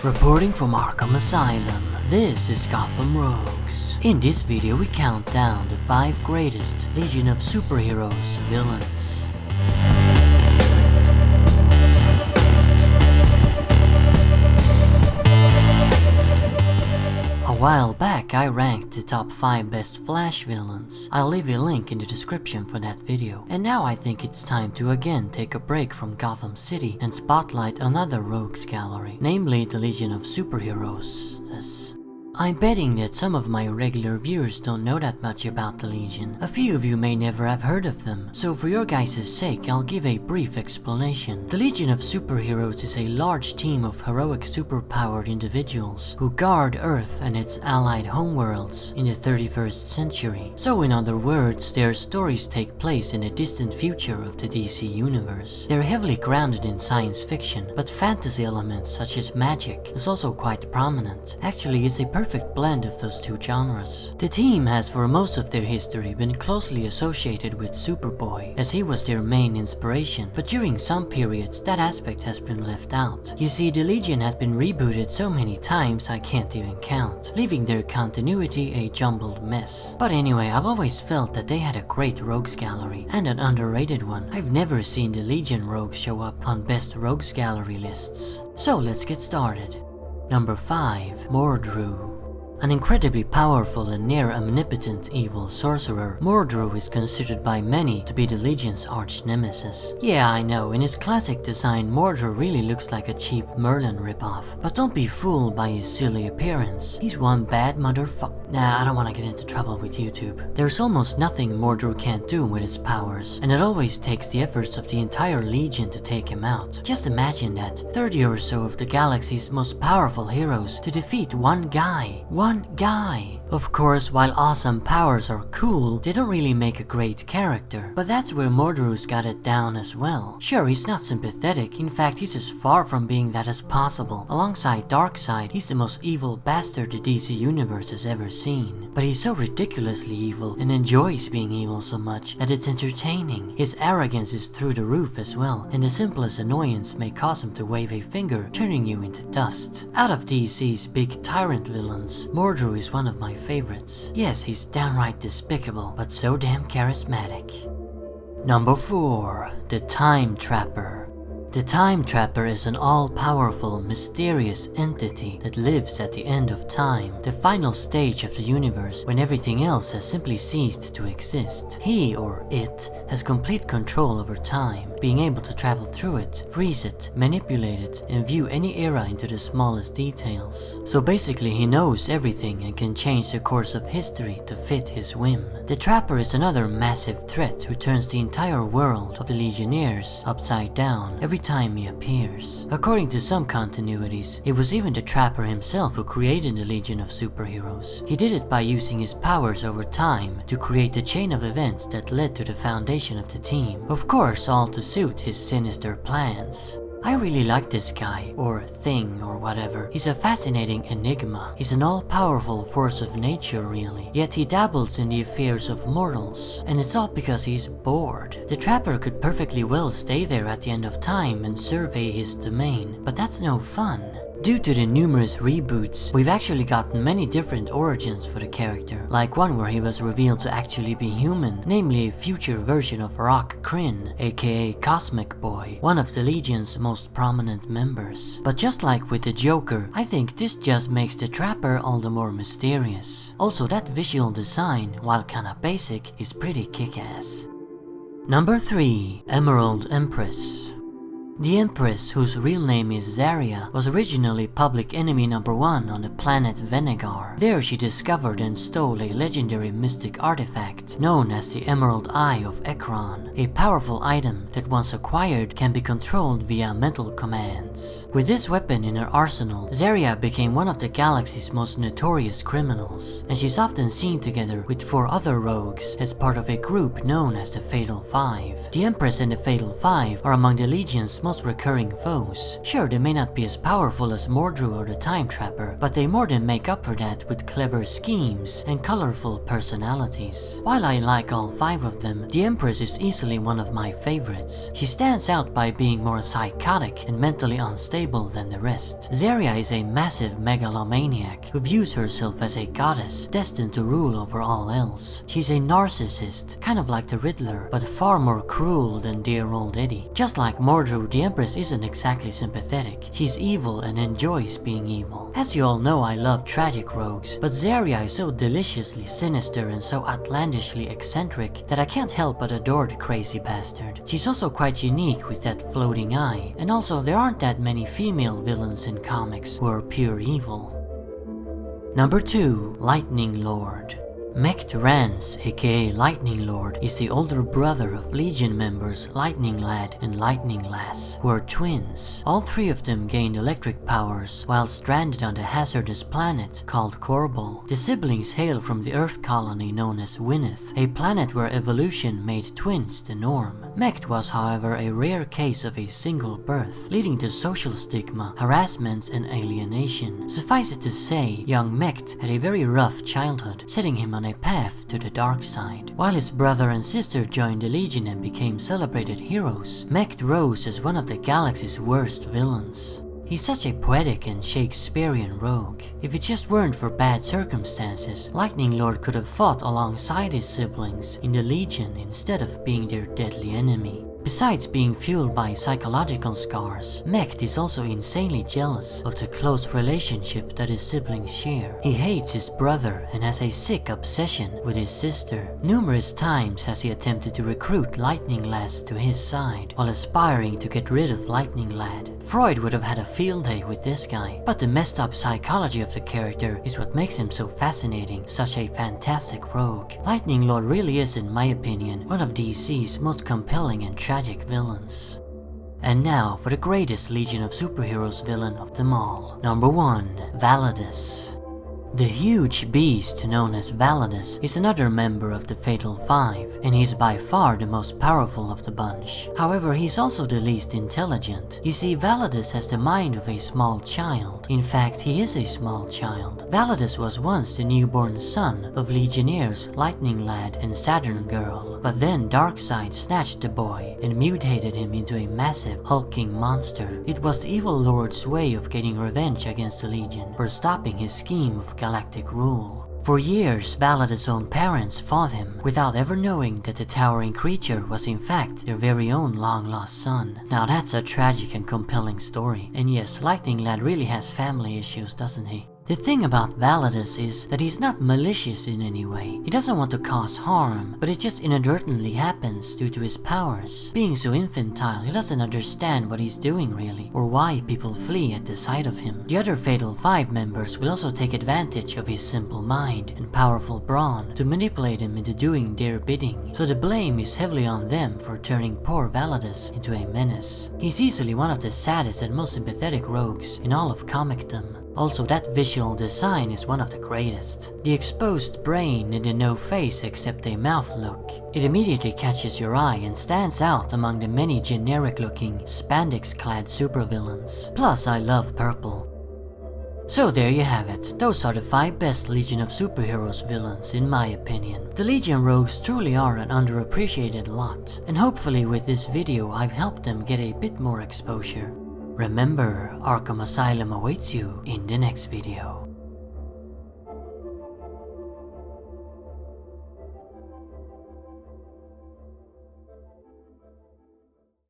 Reporting from Arkham Asylum, this is Gotham Rogues. In this video we count down the 5 greatest Legion of Superheroes villains. A while back I ranked the top 5 best Flash villains. I'll leave a link in the description for that video. And now I think it's time to again take a break from Gotham City and spotlight another rogues gallery, namely the Legion of Superheroes. I'm betting that some of my regular viewers don't know that much about the Legion. A few of you may never have heard of them, so for your guys' sake I'll give a brief explanation. The Legion of Superheroes is a large team of heroic superpowered individuals who guard Earth and its allied homeworlds in the 31st century. So in other words, their stories take place in the distant future of the DC universe. They're heavily grounded in science fiction, but fantasy elements such as magic is also quite prominent. Actually, it's a perfect blend of those two genres. The team has for most of their history been closely associated with Superboy, as he was their main inspiration, but during some periods that aspect has been left out. You see, the Legion has been rebooted so many times I can't even count, leaving their continuity a jumbled mess. But anyway, I've always felt that they had a great rogues gallery, and an underrated one. I've never seen the Legion rogues show up on best rogues gallery lists. So let's get started. Number 5. Mordru. An incredibly powerful and near omnipotent evil sorcerer, Mordru is considered by many to be the Legion's arch nemesis. Yeah, I know, in his classic design Mordru really looks like a cheap Merlin ripoff, but don't be fooled by his silly appearance. He's one bad motherfucker. Nah, I don't want to get into trouble with YouTube. There's almost nothing Mordru can't do with his powers, and it always takes the efforts of the entire Legion to take him out. Just imagine that, 30 or so of the galaxy's most powerful heroes to defeat one guy. One guy. Of course, while awesome powers are cool, they don't really make a great character. But that's where Mordru's got it down as well. Sure, he's not sympathetic, in fact he's as far from being that as possible. Alongside Darkseid, he's the most evil bastard the DC universe has ever seen. But he's so ridiculously evil and enjoys being evil so much that it's entertaining. His arrogance is through the roof as well, and the simplest annoyance may cause him to wave a finger, turning you into dust. Out of DC's big tyrant villains, Mordru is one of my favorites. Yes, he's downright despicable, but so damn charismatic. Number 4. The Time Trapper. The Time Trapper is an all-powerful, mysterious entity that lives at the end of time, the final stage of the universe when everything else has simply ceased to exist. He, or it, has complete control over time, being able to travel through it, freeze it, manipulate it, and view any era into the smallest details. So basically he knows everything and can change the course of history to fit his whim. The Trapper is another massive threat who turns the entire world of the Legionnaires upside down every time he appears. According to some continuities, it was even the Trapper himself who created the Legion of Superheroes. He did it by using his powers over time to create the chain of events that led to the foundation of the team. Of course, all to suit his sinister plans. I really like this guy, or thing, or whatever. He's a fascinating enigma. He's an all-powerful force of nature, really. Yet he dabbles in the affairs of mortals. And it's all because he's bored. The Trapper could perfectly well stay there at the end of time and survey his domain, but that's no fun. Due to the numerous reboots, we've actually gotten many different origins for the character, like one where he was revealed to actually be human, namely a future version of Rock Kryn, aka Cosmic Boy, one of the Legion's most prominent members. But just like with the Joker, I think this just makes the Trapper all the more mysterious. Also, that visual design, while kinda basic, is pretty kick-ass. Number 3. Emerald Empress. The Empress, whose real name is Zarya, was originally public enemy number 1 on the planet Venegar. There she discovered and stole a legendary mystic artifact known as the Emerald Eye of Ekron, a powerful item that once acquired can be controlled via mental commands. With this weapon in her arsenal, Zarya became one of the galaxy's most notorious criminals, and she's often seen together with 4 other rogues as part of a group known as the Fatal Five. The Empress and the Fatal Five are among the Legion's most recurring foes. Sure, they may not be as powerful as Mordru or the Time Trapper, but they more than make up for that with clever schemes and colorful personalities. While I like all 5 of them, the Empress is easily one of my favorites. She stands out by being more psychotic and mentally unstable than the rest. Zarya is a massive megalomaniac who views herself as a goddess destined to rule over all else. She's a narcissist, kind of like the Riddler, but far more cruel than dear old Eddie. Just like Mordru, the Empress isn't exactly sympathetic. She's evil and enjoys being evil. As you all know, I love tragic rogues, but Zarya is so deliciously sinister and so outlandishly eccentric that I can't help but adore the crazy bastard. She's also quite unique with that floating eye, and also there aren't that many female villains in comics who are pure evil. Number 2. Lightning Lord. Mekt Rance, aka Lightning Lord, is the older brother of Legion members Lightning Lad and Lightning Lass, who are twins. All 3 of them gained electric powers while stranded on the hazardous planet called Korbol. The siblings hail from the Earth colony known as Winneth, a planet where evolution made twins the norm. Mekt was, however, a rare case of a single birth, leading to social stigma, harassment, and alienation. Suffice it to say, young Mekt had a very rough childhood, setting him on a path to the dark side. While his brother and sister joined the Legion and became celebrated heroes, Mekt rose as one of the galaxy's worst villains. He's such a poetic and Shakespearean rogue. If it just weren't for bad circumstances, Lightning Lord could have fought alongside his siblings in the Legion instead of being their deadly enemy. Besides being fueled by psychological scars, Mekt is also insanely jealous of the close relationship that his siblings share. He hates his brother and has a sick obsession with his sister. Numerous times has he attempted to recruit Lightning Lass to his side, while aspiring to get rid of Lightning Lad. Freud would have had a field day with this guy, but the messed up psychology of the character is what makes him so fascinating, such a fantastic rogue. Lightning Lord really is, in my opinion, one of DC's most compelling and tragic villains. And now for the greatest Legion of Superheroes villain of them all. Number 1. Validus. The huge beast known as Validus is another member of the Fatal Five, and he's by far the most powerful of the bunch. However, he's also the least intelligent. You see, Validus has the mind of a small child. In fact, he is a small child. Validus was once the newborn son of Legionnaires Lightning Lad and Saturn Girl, but then Darkseid snatched the boy and mutated him into a massive, hulking monster. It was the evil lord's way of getting revenge against the Legion for stopping his scheme of galactic rule. For years, Validus' own parents fought him, without ever knowing that the towering creature was in fact their very own long-lost son. Now that's a tragic and compelling story. And yes, Lightning Lad really has family issues, doesn't he? The thing about Validus is that he's not malicious in any way. He doesn't want to cause harm, but it just inadvertently happens due to his powers. Being so infantile, he doesn't understand what he's doing really, or why people flee at the sight of him. The other Fatal Five members will also take advantage of his simple mind and powerful brawn to manipulate him into doing their bidding, so the blame is heavily on them for turning poor Validus into a menace. He's easily one of the saddest and most sympathetic rogues in all of comicdom. Also, that visual design is one of the greatest. The exposed brain and the no face except a mouth look. It immediately catches your eye and stands out among the many generic-looking, spandex-clad supervillains. Plus, I love purple. So there you have it. Those are the 5 best Legion of Superheroes villains in my opinion. The Legion rogues truly are an underappreciated lot, and hopefully with this video I've helped them get a bit more exposure. Remember, Arkham Asylum awaits you in the next video.